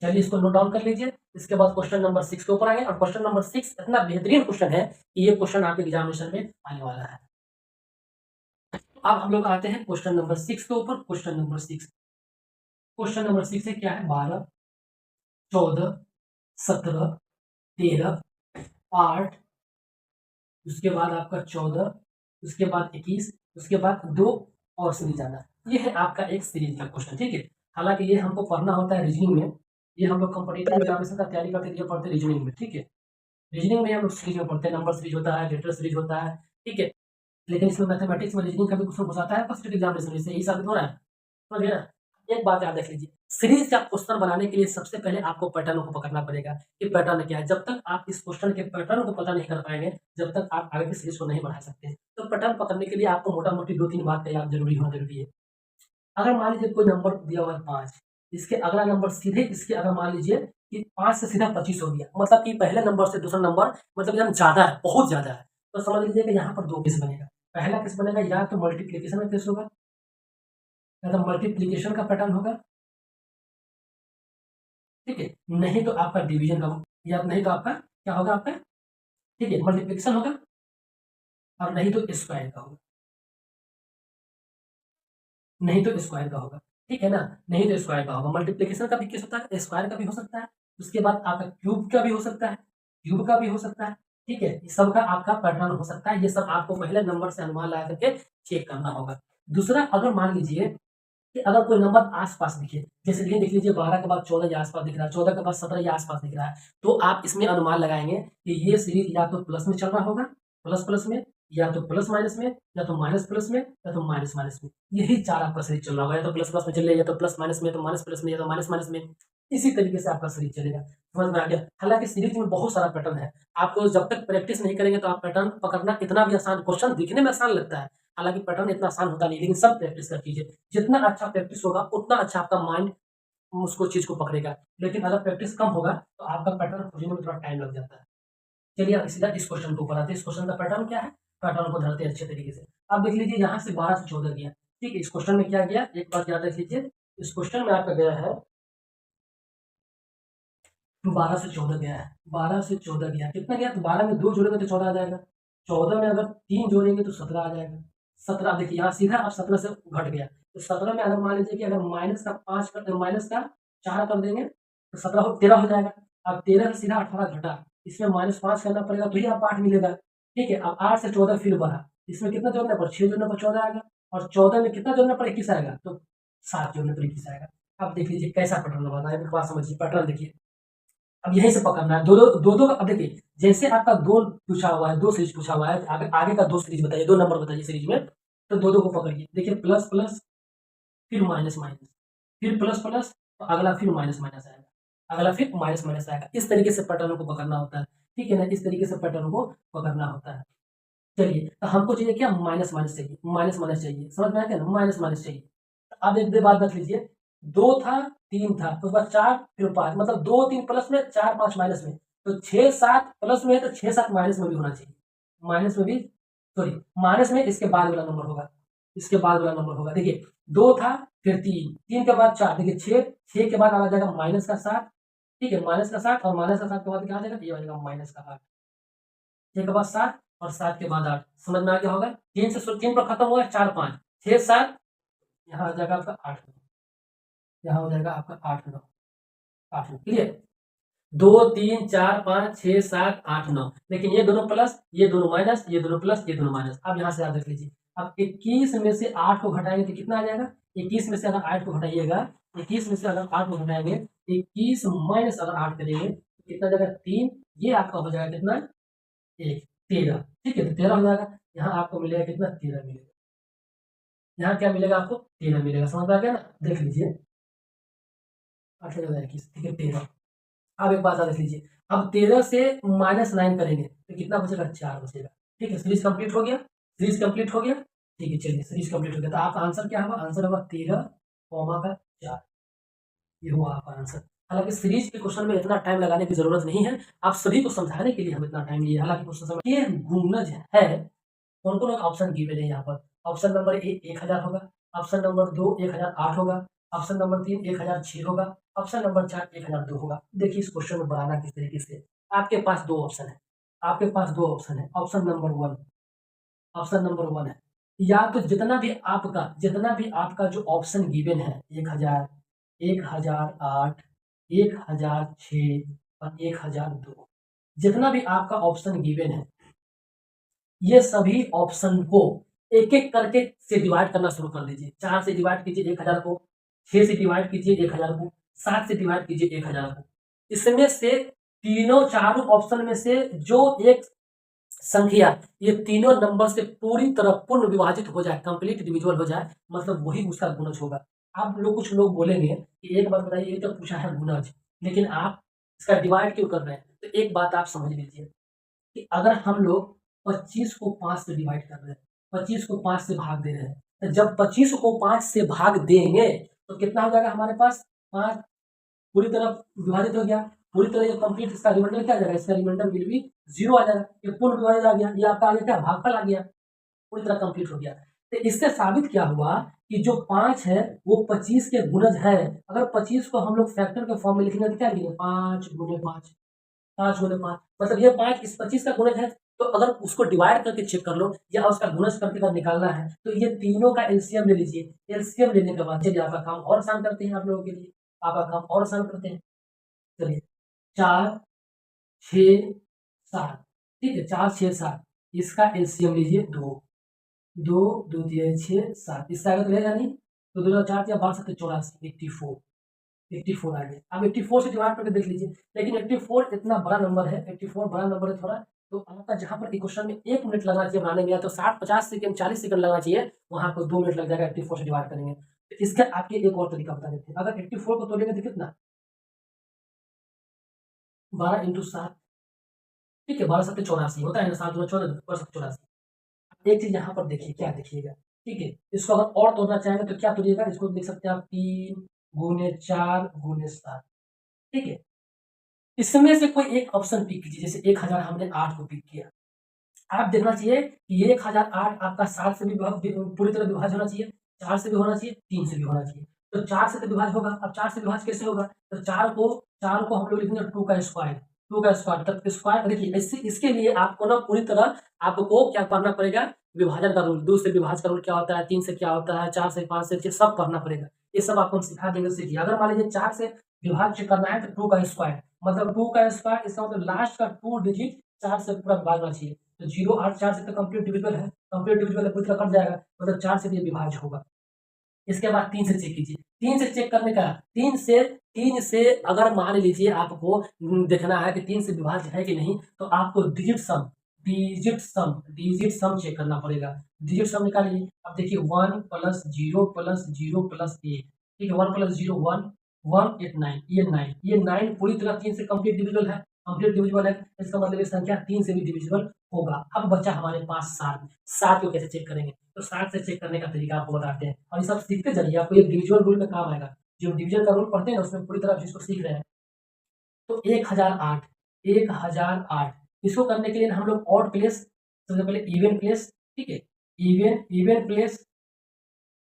चलिए इसको नोट डाउन कर लीजिए। इसके बाद क्वेश्चन नंबर 6 के ऊपर आएंगे और क्वेश्चन नंबर 6 इतना बेहतरीन क्वेश्चन है कि ये क्वेश्चन आपके एग्जामिनेशन में आने वाला है। तो अब हम लोग आते हैं क्वेश्चन नंबर 6 के ऊपर। क्वेश्चन नंबर 6 है क्या है, 12, 14, 17, 13, 8, उसके बाद आपका 14, उसके बाद 21, उसके बाद 2 और सीरीज आना। ये है आपका एक सीरीज का क्वेश्चन, ठीक है। हालांकि ये हमको पढ़ना होता है रीजनिंग में, ये हम लोग कॉम्पिटिटिव एग्जामिनेशन का तैयारी करते हैं, पढ़ते रीजनिंग में, ठीक है। रीजनिंग में हम लोग सीरीज में पढ़ते हैं, नंबर सीरीज होता है, लेटर सीरीज होता है, ठीक है। लेकिन इसमें मैथमेटिक्स में रीजनिंग का भी क्वेश्चन घुसाता है फर्स्ट एग्जामिनेशन से, यही साबित हो रहा है, समझ गए ना। एक बात याद रख लीजिए, सीरीज का क्वेश्चन बनाने के लिए सबसे पहले आपको पैटर्न को पकड़ना पड़ेगा कि पैटर्न क्या है। जब तक आप इस क्वेश्चन के पैटर्न को पता नहीं कर पाएंगे, जब तक आप आगे की सीरीज को नहीं बढ़ा सकते। तो पैटर्न पकड़ने के लिए आपको मोटा मोटी 2-3 बात का याद जरूरी होना जरूरी है। अगर मान लीजिए कोई नंबर दिया हुआ है 5, इसके अगला नंबर सीधे इसके, अगर मान लीजिए कि 5 से सीधा 25 हो गया, मतलब कि पहले नंबर से दूसरा नंबर मतलब एकदम ज्यादा है, बहुत ज्यादा है, तो समझ लीजिए कि यहाँ पर 2 केस बनेगा। पहला केस बनेगा या तो मल्टीप्लीकेशन का केस होगा, या तो मल्टीप्लीकेशन का पैटर्न होगा, ठीक है। नहीं तो आपका डिवीजन का, या नहीं तो आपका क्या होगा आपका, ठीक है, मल्टीप्लिकेशन होगा, और नहीं तो स्क्वायर का होगा, नहीं तो स्क्वायर का होगा, ठीक है ना। नहीं तो स्क्वायर का होगा, मल्टीप्लिकेशन का भी केस होता है, स्क्वायर का भी हो सकता है, उसके बाद आपका क्यूब का भी हो सकता है, क्यूब का भी हो सकता है, ठीक है। इस सब का आपका पैटर्न हो सकता है, ये सब आपको पहले नंबर से अनुमान लगा करके चेक करना होगा। दूसरा, अगर मान लीजिए कि अगर कोई नंबर आसपास दिखे, जैसे ये देख लीजिए 12 के बाद 14 के आसपास दिख रहा है, 14 के बाद 17 के आसपास दिख रहा है, तो आप इसमें अनुमान लगाएंगे कि ये सीरीज या तो प्लस में चल रहा होगा, प्लस प्लस में, या तो प्लस माइनस में, या तो माइनस प्लस में, या तो माइनस माइनस में। यही 4 आपका सीरीज चल रहा होगा, या तो प्लस प्लस में चल रहा है, या तो प्लस माइनस में, या तो माइनस प्लस में, या तो माइनस माइनस में। इसी तरीके से आपका सीरीज चलेगा, समझ में आ गया। हालांकि सीरीज में बहुत सारा पैटर्न है, आपको जब तक प्रैक्टिस नहीं करेंगे तो आप पैटर्न पकड़ना इतना भी आसान, क्वेश्चन दिखने में आसान लगता है, हालांकि पैटर्न इतना आसान होता नहीं, लेकिन सब प्रैक्टिस कर कीजिए। जितना अच्छा प्रैक्टिस होगा उतना अच्छा आपका माइंड उसको चीज को पकड़ेगा, लेकिन अगर प्रैक्टिस कम होगा तो आपका पैटर्न खोजने में थोड़ा टाइम लग जाता है। चलिए अब सीधा इस क्वेश्चन को बनाते हैं। इस क्वेश्चन का पैटर्न क्या है, पैटर्न को धरते हैं अच्छे तरीके से। अब देख लीजिए यहाँ से 12 से 14 गया, ठीक है। इस क्वेश्चन में क्या गया, एक बात याद रख लीजिए, इस क्वेश्चन में आपका गया है 12 से 14 गया है, 12 से 14 गया, कितना गया, तो 12 में 2 जोड़ेंगे तो 14 आ जाएगा, 14 में अगर 3 जोड़ेंगे तो 17 आ जाएगा। 17 देखिए यहाँ सीधा अब 17 से घट गया, तो 17 में अगर मान लीजिए कि अगर माइनस का 5 कर, माइनस का 4 कर देंगे तो 13 हो जाएगा। अब 13 से सीधा 18 घटा, इसमें -5 करना पड़ेगा तो ही आपको 8 मिलेगा, ठीक है। अब 8 से 14 फिर बढ़ा, इसमें कितना जोड़ना पर 6 जोड़ने पर 14 आएगा, और 14 में कितना जोड़ना पर 21 आएगा, तो 7 जोड़ने पर 21 आएगा। अब देख लीजिए कैसा पैटर्न बनाना है, एक बात समझिए, पैटर्न देखिए। अब यहीं से पकड़ना है, दो अब देखिए, जैसे आपका 2 पूछा हुआ है, 2 सीरीज पूछा हुआ है, आगे आगे का 2 सीरीज बताइए, 2 नंबर बताइए सीरीज में, तो 2 को पकड़िए। देखिए प्लस प्लस, फिर माइनस माइनस, फिर प्लस प्लस, तो अगला फिर माइनस माइनस आएगा, अगला फिर माइनस माइनस आएगा। इस तरीके से पैटर्न को पकड़ना होता है, ठीक है ना, इस तरीके से पैटर्न को पकड़ना होता है। चलिए, तो हमको चाहिए क्या, माइनस माइनस चाहिए, माइनस माइनस चाहिए, समझ में आया क्या, माइनस माइनस चाहिए। अब एक बात रख लीजिए, 2 था, 3 था, उसके बाद 4 फिर 5, मतलब 2 3 प्लस में, 4 5 माइनस में, तो 6 7 प्लस में है, तो 6 7 माइनस में भी होना चाहिए, माइनस में भी, सॉरी माइनस में इसके बाद वाला नंबर होगा, इसके बाद वाला नंबर होगा। देखिए 2 था, फिर 3, 3 के बाद 4, देखिए 6 के बाद आ जाएगा माइनस का 7, ठीक है, माइनस का 7, और माइनस का 7 के बाद क्या आ जाएगा, ये आ जाएगा माइनस का 8, 6 के बाद 7, और 7 के बाद 8, समझ में आ गया होगा। 3 से 3 पर खत्म हुआ, 4 5 6 7, यहाँ आ जाएगा आपका 8, यहाँ हो जाएगा आपका 8 9, 8 9, क्लियर। 2 3 4 5 6 7 8 9, लेकिन ये दोनों प्लस, ये दोनों माइनस, ये दोनों प्लस, ये दोनों माइनस। अब यहाँ से याद रख लीजिए, अब 21 में से 8 को घटाएंगे तो कितना आ जाएगा, 21 में से अगर 8 को घटाइएगा, 21 में से अगर 8 को घटाएंगे, 21 माइनस अगर 8 करेंगे तो कितना जाएगा, 3, ये आपका हो जाएगा कितना, 1 13, ठीक है, तो 13 हो जाएगा। यहाँ आपको मिलेगा कितना, 13 मिलेगा, यहाँ क्या मिलेगा आपको, 13 मिलेगा, समझ में आ गया ना। देख लीजिए 8 21, ठीक है 13। अब एक बात याद रख लीजिए, अब 13 से -9 करेंगे तो कितना बचेगा, 4 बचेगा, ठीक है। सीरीज कंप्लीट हो गया, सीरीज कंप्लीट हो गया, ठीक है। चलिए सीरीज कंप्लीट हो गया, तो आपका आंसर क्या होगा, आंसर होगा 13 कॉमा का 4, ये हुआ आपका आंसर। हालांकि सीरीज के क्वेश्चन में इतना टाइम लगाने की जरूरत नहीं है, आप सभी को समझाने के लिए हम इतना टाइम लिए, हालांकि क्वेश्चन समझ ये गुणज है। कौन कौन ऑप्शन गिवन है यहाँ पर, ऑप्शन नंबर 1 1000 होगा, ऑप्शन नंबर 2 1008 होगा, ऑप्शन नंबर 3 1006 होगा, ऑप्शन नंबर 4 1002 होगा। देखिए इस क्वेश्चन में बनाना किस तरीके से। आपके पास दो ऑप्शन है, आपके पास दो ऑप्शन है। ऑप्शन नंबर 1 है, या तो जितना भी आपका जो ऑप्शन गिवन है 1000, 1008, 1006 और 1002, जितना भी आपका ऑप्शन गिवन है ये सभी ऑप्शन को एक एक करके से डिवाइड करना शुरू कर दीजिए। 4 से डिवाइड कीजिए 1000 को, 6 से डिवाइड कीजिए 1000 को, 7 से डिवाइड कीजिए 1000 को। इसमें से तीनों चारों ऑप्शन में से जो एक संख्या ये तीनों नंबर से पूरी तरह पूर्ण विभाजित हो जाए, कंप्लीट डिविजिबल हो जाए, मतलब वही उसका गुणज होगा। आप लोग कुछ लोग बोलेंगे कि एक बात बताइए, ये तो पूछा है गुणज, लेकिन आप इसका डिवाइड क्यों कर रहे हैं? तो एक बात आप समझ लीजिए कि अगर हम लोग 25 को 5 से डिवाइड कर रहे हैं, 25 को 5 से भाग दे रहे हैं, तो जब 25 को 5 से भाग देंगे तो कितना हो जाएगा हमारे पास? 5 पूरी तरह विभाजित हो गया। पूरी तरह ये कंप्लीट, इसका रिमाइंडर क्या आ जाएगा? इसका रिमाइंडर विल बी 0 आ जाएगा। ये पूर्ण विभाजित आ गया, ये आपका आ गया क्या? भागफल आ गया, पूरी तरह कंप्लीट हो गया। तो इससे साबित क्या हुआ कि जो 5 है वो 25 के गुणज है। अगर 25 को हम लोग फैक्टर के फॉर्म में लिखेंगे तो क्या लिखेंगे? 5 गुणे 5, 5 गुणे 5, मतलब ये 5 इस 25 का गुणज है। तो अगर उसको डिवाइड करके चेक कर लो या उसका गुणज करके अगर निकालना है तो ये तीनों का एलसीएम ले लीजिए। एलसीएम लेने के बाद चलिए आपका काम और आसान करते हैं, आप लोगों के लिए आपका काम और आसान करते हैं। चलिए 4, 6, 7, ठीक है, 4, 6, 7, इसका एलसीएम लीजिए 2, 2, 2 दिया 6, 7, इसका आगे तो रहेगा नहीं, तो 2 4 या 12 7 84, 84, 84 आ गया। अब 84 से डिवाइड करके देख लीजिए, लेकिन 84 इतना बड़ा नंबर है, 84 बड़ा नंबर है थोड़ा, तो आपका जहाँ पर क्वेश्चन में 1 मिनट लगना चाहिए बनाने में, या तो 60 50 सेकंड 40 सेकंड लगना चाहिए, वहाँ पर 2 मिनट लग जाएगा 84 से डिवाइड करेंगे। तो इसका आपके एक और तरीका बता देते हैं। अगर 84 को तोड़ेंगे तो कितना? 12 इंटू 7, ठीक है, 12 7 84 होता है ना, 7 2 14, 12 7 84। एक चीज यहाँ पर देखिए, क्या देखिएगा, ठीक है, इसको अगर और तोड़ना चाहेंगे तो क्या तोड़िएगा? इसको देख सकते हैं आप, 3 गुने 4 गुने 7, ठीक है। इसमें से कोई एक ऑप्शन पिक कीजिए, जैसे 1000 हमने 8 को पिक किया। आप देखना चाहिए कि ये 1008 आपका 7 से भी पूरी तरह विभाज्य होना चाहिए, 4 से भी होना चाहिए, 3 से भी होना चाहिए। तो 4 से तो विभाज्य होगा। अब 4 से विभाज्य कैसे होगा? तो 4 को हम लोग लिखेंगे 2 का स्क्वायर, 2 का स्क्वायर, तब स्क्वायर देखिए इसके लिए आपको ना पूरी तरह आपको क्या करना पड़ेगा? विभाजन का रूल, 2 से विभाज्य का रूल क्या होता है, 3 से क्या होता है, 4 से 5 से, 6 सब पढ़ना पड़ेगा। ये सब आपको हम सिखा देंगे, सीखिए। अगर मान लीजिए 4 से विभाज्य करना है तो 2 का स्क्वायर, मतलब 2 का स्क्वायर, इसका मतलब लास्ट का 2 डिजिट 4 से पूरा विभाज्य होना चाहिए। तो 0 8 4 से तो कंप्लीट डिविजिबल है, कंप्लीट डिविजिबल है, पूरी तरह कट जाएगा, मतलब 4 से भी ये विभाज्य होगा। इसके बाद 3 से चेक कीजिए। 3 से चेक करने का, 3 से अगर मान लीजिए आपको देखना है कि 3 से विभाज्य है कि नहीं, तो आपको डिजिट सम चेक करना पड़ेगा। डिजिट सम निकालिए। अब देखिए 1 प्लस 0 प्लस 0 प्लस 1, ठीक है, 1 प्लस 0 1, 1 8 9, ये 9 पूरी तरह 3 से कंप्लीट डिविजिबल है, कंप्लीट डिविजिबल है। इसका मतलब ये संख्या 3 से भी डिविजिबल होगा। अब बचा हमारे पास 7, 7 को कैसे चेक करेंगे? तो 7 से चेक करने का तरीका आपको बताते हैं, और ये सब सीखते जाइए, आपको ये डिविजुअल रूल में काम आएगा। जो डिवीजन का रूल पढ़ते हैं ना, उसमें पूरी तरह इसको सीख रहे हैं। तो 1008, 1008 इसको करने के लिए हम लोग ऑड प्लेस, सबसे पहले इवन प्लेस, ठीक है,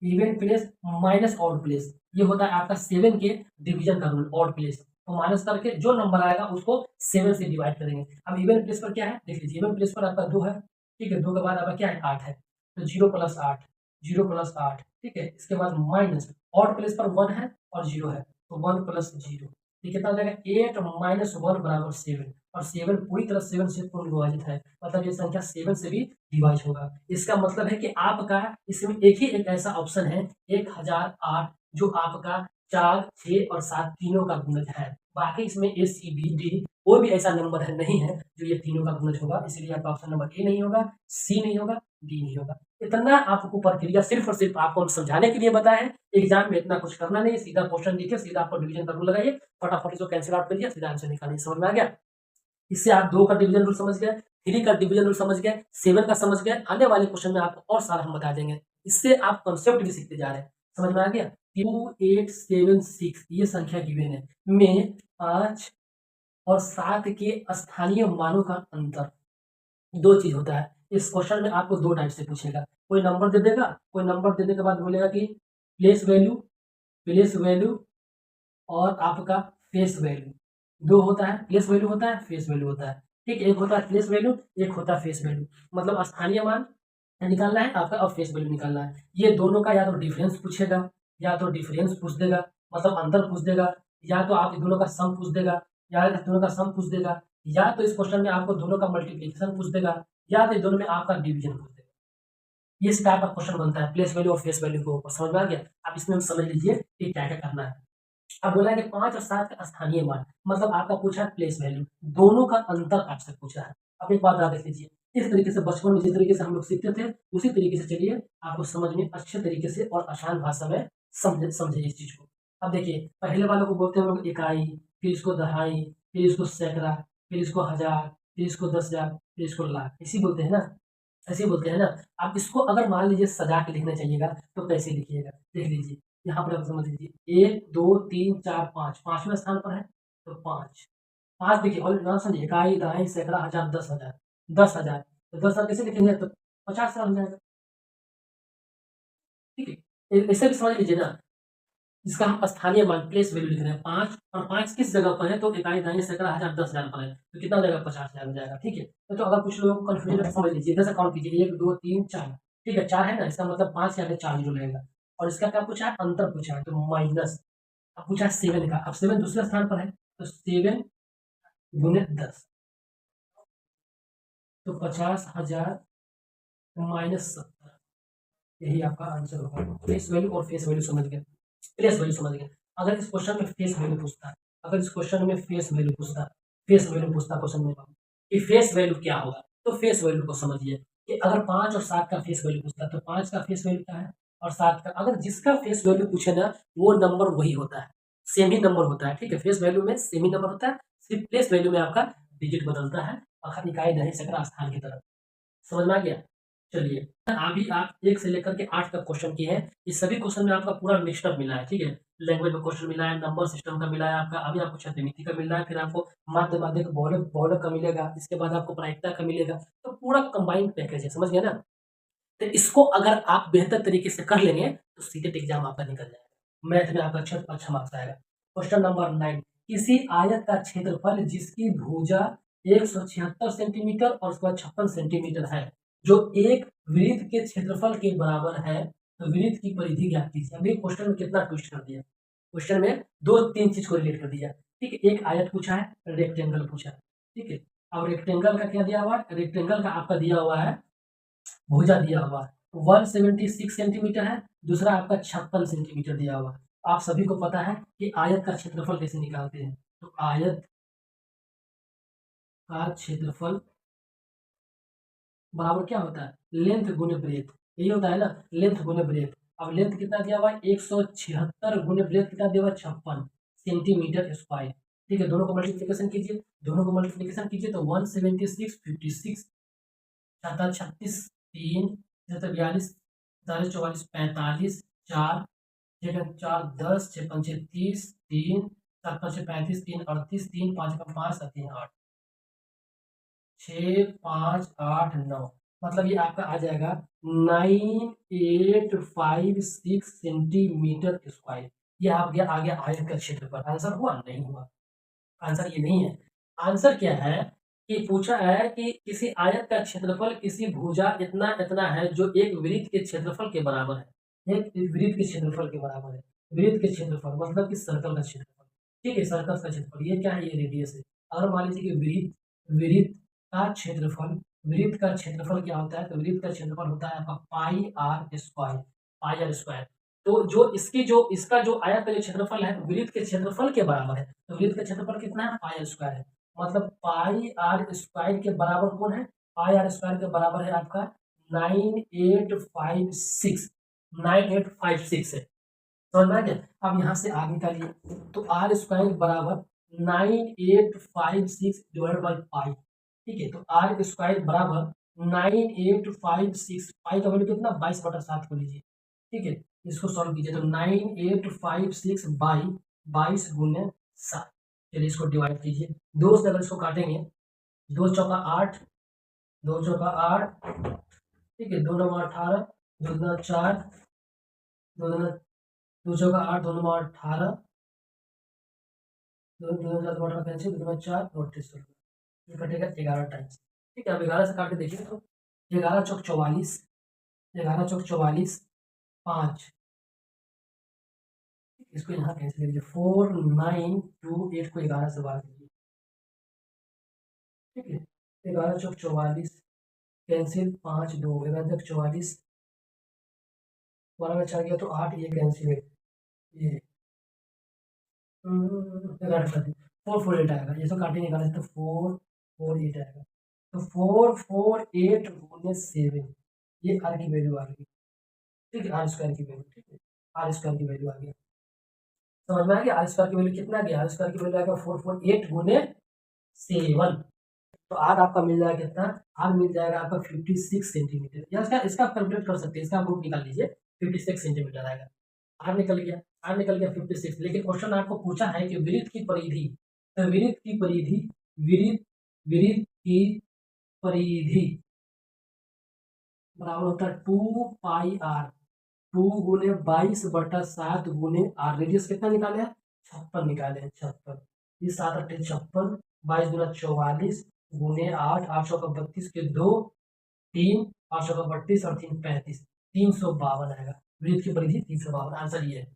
even place minus odd place, ये होता है आपका 7 के डिवीजन का रूल। ऑड प्लेस तो माइनस करके जो नंबर आएगा उसको 7 से डिवाइड करेंगे। अब इवन प्लेस पर क्या है देख लीजिए, इवन प्लेस पर आपका 2 है, ठीक है, 2 के बाद आपका क्या है? 8 है, तो 0 प्लस 8, 0 प्लस 8, ठीक है। इसके बाद माइनस ऑड प्लेस पर 1 है और 0 है, तो 1 प्लस 0, ये कितना हो जाएगा? 8 माइनस 1 बराबर 7, और 7 पूरी तरह 7 से पूर्ण विभाजित है, मतलब ये संख्या 7 से भी डिवाइड होगा। इसका मतलब है कि आपका इसमें एक ही एक ऐसा ऑप्शन है 1008 जो आपका 4, 6 और 7 तीनों का गुणज है। बाकी इसमें ए सी बी डी कोई भी ऐसा नंबर है नहीं है जो ये तीनों का गुणज होगा, इसलिए आपका ऑप्शन नंबर ए नहीं होगा, सी नहीं होगा, डी नहीं होगा। इतना आपको प्रक्रिया सिर्फ और सिर्फ आपको हम समझाने के लिए बताया है। एग्जाम में इतना कुछ करना नहीं, सीधा क्वेश्चन लिखिए, सीधा आपको डिवीजन का रूल लगाइए, फटाफट इसको कैंसिल आउट करिए, सीधा आंसर निकालिए। समझ में आ गया? इससे आप 2 का डिवीजन रूल समझ गए, 3 का डिवीजन रूल समझ गए, 7 का समझ गए। आने वाले क्वेश्चन में आपको और सारा हम बता देंगे, इससे आप कंसेप्ट भी सीखते जा रहे हैं। समझ में आ गया? 2876 ये संख्या गिवन है, में 5 और 7 के स्थानीय मानों का अंतर, दो चीज होता है। इस क्वेश्चन में आपको 2 टाइप से पूछेगा, कोई नंबर दे देगा, कोई नंबर देने के बाद बोलेगा कि प्लेस वैल्यू और आपका फेस वैल्यू। दो होता है, प्लेस वैल्यू होता है, फेस वैल्यू होता है। ठीक, एक होता है प्लेस वैल्यू, एक होता है फेस वैल्यू। मतलब स्थानीय मान निकालना है आपका और फेस वैल्यू निकालना है। ये दोनों का या तो डिफरेंस पूछेगा, या तो डिफरेंस पूछ देगा, मतलब अंतर पूछ देगा, या तो आप दोनों का सम पूछ देगा, या दोनों का सम पूछ देगा, या तो इस क्वेश्चन में आपको दोनों का मल्टीप्लिकेशन पूछ देगा, या तो दोनों में आपका डिवीजन पूछ देगा। इस टाइप का क्वेश्चन बनता है प्लेस वैल्यू और फेस वैल्यू को ऊपर। समझ में आ गया? आप इसमें समझ लीजिए कि क्या क्या करना है। अब बोला है कि 5 और 7 का स्थानीय मान, मतलब आपका पूछा है प्लेस वैल्यू, दोनों का अंतर आपसे पूछा है। अब एक बात याद रख लीजिए, इस तरीके से बचपन में जिस तरीके से हम लोग सीखते थे, उसी तरीके से चलिए, आपको समझ में अच्छे तरीके से और आसान भाषा में समझे समझे इस चीज को। अब देखिए, पहले वालों को बोलते हैं हम लोग इकाई, फिर इसको दहाई, फिर इसको सैकड़ा, फिर इसको हजार, फिर इसको 10,000, फिर इसको लाख, इसी बोलते हैं ना, ऐसे ही बोलते हैं ना। आप इसको अगर मान लीजिए सजा के लिखना चाहिएगा तो कैसे लिखिएगा, देख लीजिए। यहाँ पर आप समझ लीजिए, 1 2 3 4 5, पांचवें स्थान पर है तो 5। 5 देखिए, और ना समझिए, इकाई, दहाई, सैकड़ा, हजार, 10,000। 10,000 तो 10,000 कैसे लिखेंगे, तो 50,000 हो जाएगा। ठीक है, ऐसे भी समझ लीजिए ना। जिसका हम स्थानीय मान प्लेस वैल्यू लिख रहे हैं 5, और 5 किस जगह पर है, तो इकाई, दहाई, सैकड़ा, हजार, 10,000 पर है, तो कितना हो जाएगा, 50,000 हो जाएगा। ठीक है, तो अगर कुछ लोगों को कंफ्यूजन है, समझ लीजिए, इधर से काउंट कीजिए, 1 2 3 4। ठीक है, 4 है ना, इसका मतलब 5 के आगे 4 जीरो लगेगा। और इसका क्या पूछा है, अंतर पूछा है, तो माइनस। अब पूछा है 7 का, अब 7 दूसरे स्थान पर है, तो 7 गुने 10, तो 50,000 माइनस 70, यही आपका आंसर होगा। फेस वैल्यू और फेस वैल्यू समझ गए, प्लेस वैल्यू समझ गए। अगर इस क्वेश्चन में फेस वैल्यू पूछता है, अगर इस क्वेश्चन में फेस वैल्यू पूछता है, फेस वैल्यू पूछता क्वेश्चन में कि फेस वैल्यू क्या होगा, तो फेस वैल्यू को समझिए कि अगर 5 और 7 का फेस वैल्यू पूछता है, तो 5 का फेस वैल्यू क्या है और 7 का, अगर जिसका फेस वैल्यू पूछे ना, वो नंबर वही होता है, सेम ही नंबर होता है। ठीक है, फेस वैल्यू में सेम ही नंबर होता है, सिर्फ प्लेस वैल्यू में आपका डिजिट बदलता है, और इकाई, दहाई, सैकड़ा, स्थान की तरफ। समझ में आ गया? चलिए, अभी आप 1 से लेकर के 8 तक क्वेश्चन किए हैं। इस सभी क्वेश्चन में आपका पूरा मिक्सड अप मिला है। ठीक है, लैंग्वेज में क्वेश्चन मिला है, नंबर सिस्टम का मिला है आपका, अभी आपको छात्रवृत्ति का मिल रहा है, फिर आपको माध्य माध्यमिक बहुलक बहुलक का मिलेगा, इसके बाद आपको प्रायिकता का मिलेगा। तो पूरा कंबाइंड पैकेज है, समझ गए ना? तो इसको अगर आप बेहतर तरीके से कर लेंगे तो सीटेट एग्जाम आपका निकल जाएगा। मैथ में आपका अच्छा मार्क्स आएगा। क्वेश्चन नंबर 9, किसी आयत का क्षेत्रफल जिसकी भुजा 176 सेंटीमीटर और उसके बाद 56 सेंटीमीटर है, जो एक वृत्त के क्षेत्रफल के बराबर है, तो वृत्त की परिधि ज्ञात कीजिए। अभी क्वेश्चन में कितना ट्विस्ट कर दिया, क्वेश्चन में दो तीन चीज को रिलेट कर दिया। ठीक है, एक आयत पूछा है, रेक्टेंगल पूछा है। ठीक है, अब रेक्टेंगल का क्या दिया हुआ है, रेक्टेंगल का आपका दिया हुआ है, भुजा दिया हुआ है 176 सेंटीमीटर है, दूसरा आपका 56 सेंटीमीटर दिया हुआ है। आप सभी को पता है कि आयत का क्षेत्रफल कैसे निकालते हैं, तो आयत का क्षेत्रफल बराबर क्या होता है, लेंथ गुने ब्रेथ, यही होता है ना, लेंथ गुने ब्रेथ। अब लेंथ कितना दिया हुआ है, 176 गुने ब्रेथ कितना दिया हुआ है, 56 सेंटीमीटर स्क्वायर। ठीक है, दोनों को मल्टीप्लीकेशन कीजिए, दोनों को मल्टीप्लीकेशन कीजिए तो 176 56 छः 36 3 छिहत्तर 42 43 44 45 4 छः 4 10 6 5 30 3 7 5 35 3 38 3 5 का 5 3 8 6 5 8 9, मतलब ये आपका आ जाएगा 9856 सेंटीमीटर स्क्वायर। ये आप गया आ गया आयत का क्षेत्रफल। आंसर हुआ, नहीं हुआ, आंसर ये नहीं है। आंसर क्या है कि पूछा है कि किसी आयत का क्षेत्रफल किसी भुजा इतना इतना है जो एक वृत्त के क्षेत्रफल के बराबर है, एक वृत्त के क्षेत्रफल के बराबर है। वृत्त के क्षेत्रफल मतलब कि सर्कल का क्षेत्रफल। ठीक है, सर्कल का क्षेत्रफल ये क्या है, ये रेडियस है। अगर मान लीजिए कि वृत्त वृत्त का क्षेत्रफल, वृत्त का क्षेत्रफल क्या होता है, तो वृत्त का क्षेत्रफल होता है आपका pi r square, pi r square. तो जो इसकी जो इसका जो आयत का जो क्षेत्रफल है वृत्त के क्षेत्रफल के बराबर है, तो वृत्त का क्षेत्रफल कितना है, पाई आर स्क्वायर है। मतलब पाई आर स्क्वायर के बराबर कौन है, पाई आर स्क्वायर के बराबर है आपका 9856, 9856 है। समझ में आ गया? अब यहाँ से आगे का लिए तो आर स्क्वायर बराबर 9856 डिवाइड बाई पाई। ठीक है, तो आर स्क्वायर बराबर 9856, पाई का वैल्यू कितना, 22/7 को लीजिए। ठीक है, इसको सॉल्व कीजिए तो 9856 बाई 22 गुने 7। चलिए इसको डिवाइड कीजिए, दो से अगर इसको काटेंगे, 2 चौका 8, 2 चौका 8, ठीक है, 2 9 18, 2 9 4, 2 9 2 चौका 8, 2 9 18, दो दो हजार वाटर कैंसिल, 4 32 ये कटेगा 11 टाइम्स। ठीक है, अब 11 से काट के देखिए तो 11 चौक 44, 11 चौक 44, 5, इसको यहाँ कैंसिल कीजिए, 4 9 2 8 को 11 से बाहर कीजिए। ठीक है, 11 चौक 44 कैंसिल, 5 2 11 चौक 44, 12 में 4 गया तो 8, ये कैंसिल है, ये 11 कर दी, 4 4 8 आएगा, ये सब काटे निकाले तो 4 4 8 आएगा, तो 4 4 8 गुने 7, ये आर की वैल्यू आ गई। ठीक है, आर स्क्वायर की वैल्यू, ठीक है, आर स्क्वायर की वैल्यू आ गया, समझ में आ गया। आर स्क्वायर की वैल्यू कितना आ गया, आर स्क्वायर की वैल्यू आ गया 448 गुने 7, तो आर आपका मिल जाएगा कितना, आर मिल जाएगा आपका 56 सेंटीमीटर, या इसका आप कैलकुलेट कर सकते हैं, इसका आप रूट निकाल लीजिए, 56 सेंटीमीटर आएगा, आर निकल गया, आर निकल गया 56। लेकिन क्वेश्चन आपको पूछा है कि वृत्त की परिधि, तो वृत्त की परिधि, वृत्त की परिधि बराबर होता है 2 पाई आर, 2 गुने 22/7 गुने आर, रेडियस कितना निकाले हैं, 56 निकाले हैं, 56, ये 7 8 56, 22 गुना 44 गुने 8, 8 सौ का 32 के 2 3, 8 सौ का 32 और 3 35, 352 आएगा, वृत्त की परिधि 352, आंसर ये है,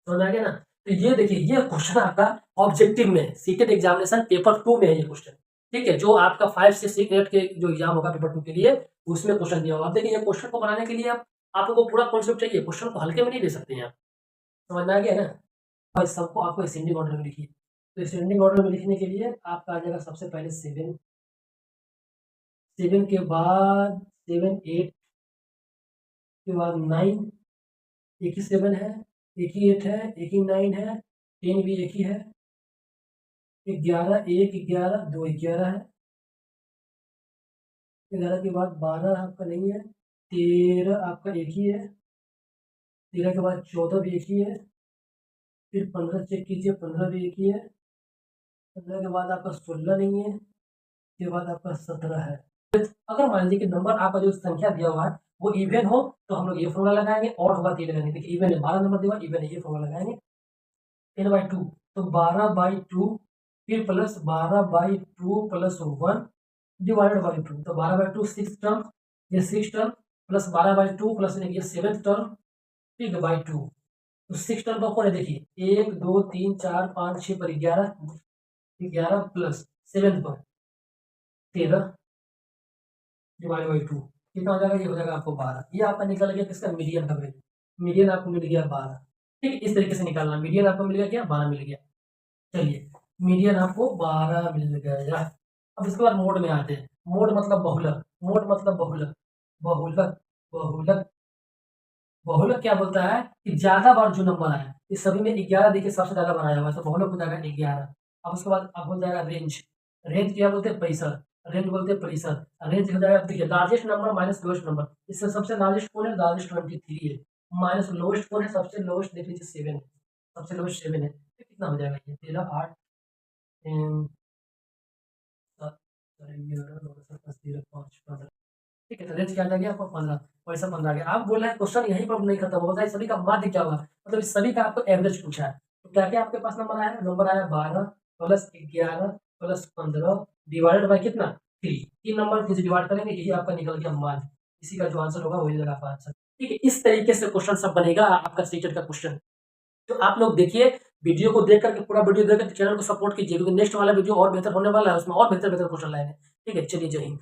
समझ आ गया ना। तो ये देखिए, ये क्वेश्चन आपका ऑब्जेक्टिव में सीटेट एग्जामिनेशन पेपर 2 में है ये क्वेश्चन। ठीक है, जो आपका 5 से 6 8 के जो एग्जाम होगा पेपर 2 के लिए, उसमें क्वेश्चन दिया होगा। आप देखिए, ये क्वेश्चन को बनाने के लिए आप लोगों को पूरा कॉन्सेप्ट चाहिए, क्वेश्चन को हल्के में नहीं ले सकते हैं आप, समझ में आ गया ना। और सबको आपको असेंडिंग ऑर्डर में लिखिए, तो असेंडिंग ऑर्डर में लिखने के लिए आपका आ जाएगा सबसे पहले 7, 7 के बाद 7 8 के बाद 9, एक ही 7 है, एक ही 8 है, एक ही 9 है, 10 भी एक ही है, 11 1 11 2 11 है, 11 के बाद 12 आपका नहीं है, 13 आपका एक ही है, 13 के बाद 14 भी एक ही है, फिर 15 चेक कीजिए, 15 भी एक ही है, 15 के बाद आपका 16 नहीं है, के बाद आपका 17 है। अगर मान लीजिए कि नंबर आपका जो संख्या दिया हुआ है वो इवन हो तो हम लोग ये फॉर्मूला लगाएंगे, और होगा तो ये लगाएंगे। देखिए इवन है, 12 नंबर दिया हुआ इवन है, ये फॉर्मूला लगाएंगे, 10/2 तो 12/2 फिर प्लस 12/2 प्लस 1 डिवाइडेड बाई 2, तो 12/2 6 टर्म, ये 6 टर्म प्लस 12/2 प्लस ये 7th टर्म, ठीक है, बाई 2, तो 6 टर्म का कौन है, देखिए 1 2 3 4 5 6 पर 11, 11 प्लस 7 पर 13 डिवाइड बाई 2, कितना हो जाएगा, ये हो जाएगा आपको 12, ये आपका निकल गया किसका, मीडियन का वैल्यू, मीडियन आपको मिल गया 12। ठीक है, इस तरीके से निकालना, मीडियन आपको मिल गया क्या, 12 मिल गया। चलिए, मीडियन आपको 12 मिल गया। अब इसके बाद मोड में आते हैं, मोड मतलब बहुलक, मोड मतलब बहुलक, बहुलक बहुलक बहुलक क्या बोलता है कि ज्यादा बार जो नंबर आया, इस सभी में 11 देखिए सबसे ज्यादा बार आया हुआ है, तो बहुलक हो जाएगा 11। अब उसके बाद अब हो जाएगा रेंज, रेंज क्या बोलते हैं, परिसर, रेंज बोलते हैं परिसर, रेंज हो जाएगा, देखिए largest number minus lowest number, इससे सबसे लार्जेस्ट कौन है, लार्जेस्ट 23 है, माइनस लोएस्ट कौन है, सबसे लोएस्ट देख लीजिए 7 है, सबसे लोएस्ट 7 है, तो कितना हो जाएगा ये 13 8 ठीक है, तो रेंज क्या आ गया आपको 15, वैसा 15 आ गया। आप बोल रहे हैं क्वेश्चन यहीं पर नहीं खत्म होगा, सभी का माध्य क्या होगा, मतलब इस सभी का आपको एवरेज पूछा है, तो क्या क्या आपके पास नंबर आया, नंबर आया 12 प्लस 11 प्लस 15 डिवाइडेड बाई कितना 3, 3 नंबर 3 से डिवाइड करेंगे, यही आपका निकल गया माध्य, इसी का जो आंसर होगा वही होगा आपका आंसर। ठीक है, इस तरीके से क्वेश्चन सब बनेगा आपका सीटेट का क्वेश्चन। तो आप लोग देखिए, वीडियो को देख करके, पूरा वीडियो देख करके चैनल को सपोर्ट कीजिए, क्योंकि नेक्स्ट वाला वीडियो और बेहतर होने वाला है, उसमें और बेहतर बेहतर क्वेश्चन लाएंगे। ठीक है, चलिए, जय हिंद।